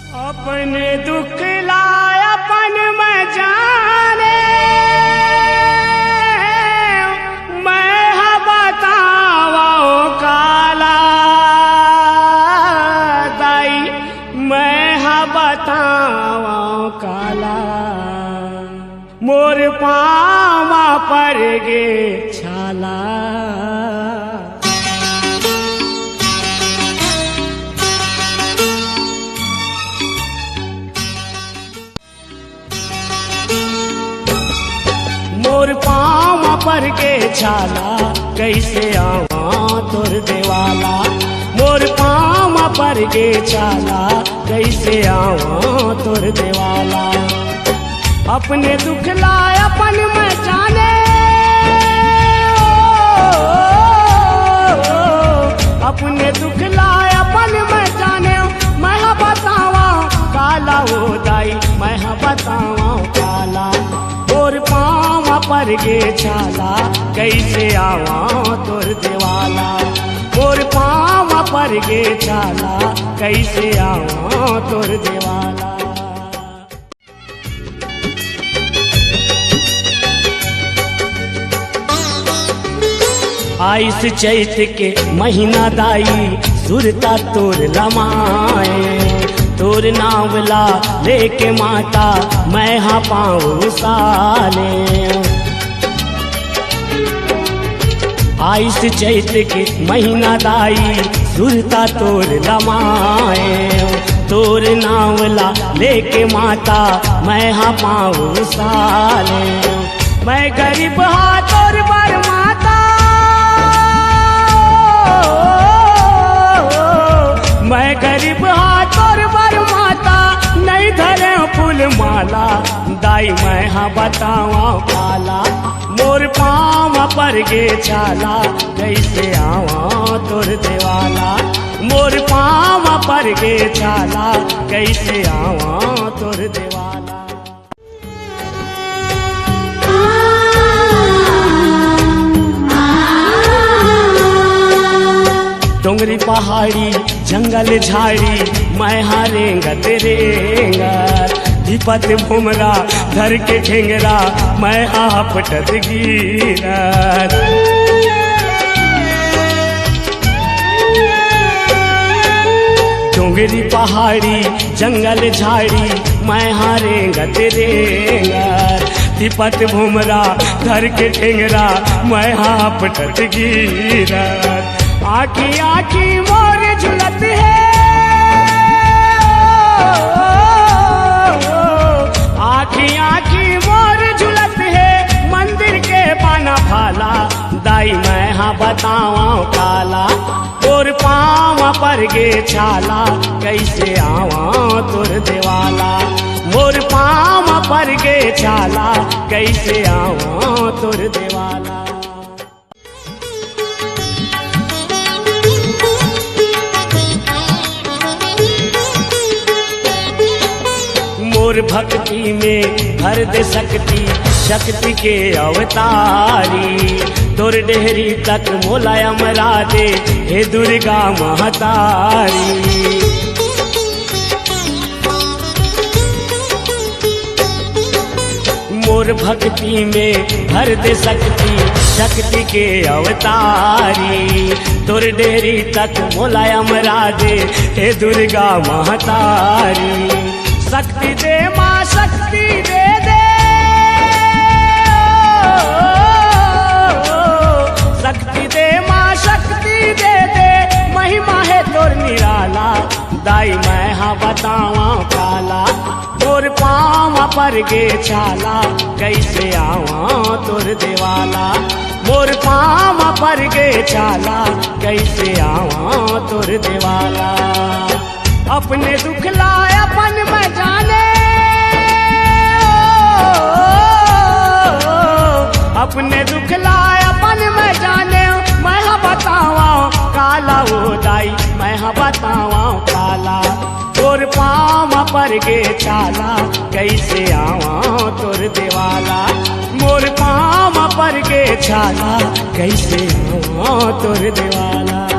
अपने दुख लाय अपन में जाने, मैं बतावा काला दाई, मैं बतावा काला मोर पावा पर गे छाला। मोर पाँव पर के छाला कैसे आवा तोर देवाला, मोर पाँव पर के छाला कैसे आवा तोर देवाला। अपने दुख लाय अपन में जाने, अपने दुख लाय अपन में जाने, मैं बतावा काला हो दाई, मैं बतावा काला मोर पाँव पर गे छाला कैसे आवा तोर देवाला, मोर पाँव पर गे छाला कैसे आवा तोर देवाला। आइस चैत के महीना दाई सुरता तोर लमाए, तोर नावला लेके माता मैं हाँ पाँव साले। आइस चैत के महीना दाई सुरता तोर लमाए, तोर नावला लेके माता मैं हाँ पाँव साले। मैं गरीब हाँ तोर बर माता, मैं गरीब हाँ तोर बर माता, नहीं धरे फूल माला दाई मैं हाँ बतावा काला, मोर पाँव पर गे छाला कैसे आवा तोर देवाला, मोर पाँव पर गे छाला कैसे आवा तोर देवाला। डोंगरी पहाड़ी जंगल झाड़ी मैं हारेंगत रेंगत, विपत भुमरा धर के ठेंगरा मैं आपटत गिरत। डोंगरी पहाड़ी जंगल झाड़ी मैं हारेंगत रेंगत, विपत भुमरा धर के ठेंगरा मैं आपटत गिरत। आखी आखी मोर झुलत है, आखी आखी मोर झुलत है, मंदिर के पाना भाला दाई मैं हाँ बतावा काला, तोर पाँव पर गे छाला कैसे आवा तोर देवाला, मोर पाँव पर गे छाला कैसे आवा तोर देवाला। मोर भक्ति में भर दे शक्ति, शक्ति के अवतारी, तोर डेहरी तक मोलाया मरा दे हे दुर्गा महतारी। मोर भक्ति में भर दे शक्ति, शक्ति के अवतारी, तोर डेहरी तक मोलाया मरा दे हे दुर्गा महतारी। शक्ति दे माँ शक्ति दे दे, शक्ति दे माँ शक्ति दे दे, महिमा है तोर निराला दाई मैं हाँ बतावा काला, तोर पाँव पर गे छाला कैसे आवा तोर देवाला, मोर पाँव पर गे छाला कैसे आवा तोर देवाला। अपने दुख लाय अपन में जाने, अपने दुख लाय अपन में जाने, मैं हाँ बतावा काला हो दाई मैं हाँ बतावा काला, तोर पाँव पर गे छाला कैसे आवा तोर देवाला, मोर पाँव पर गे छाला कैसे आवा तोर देवाला।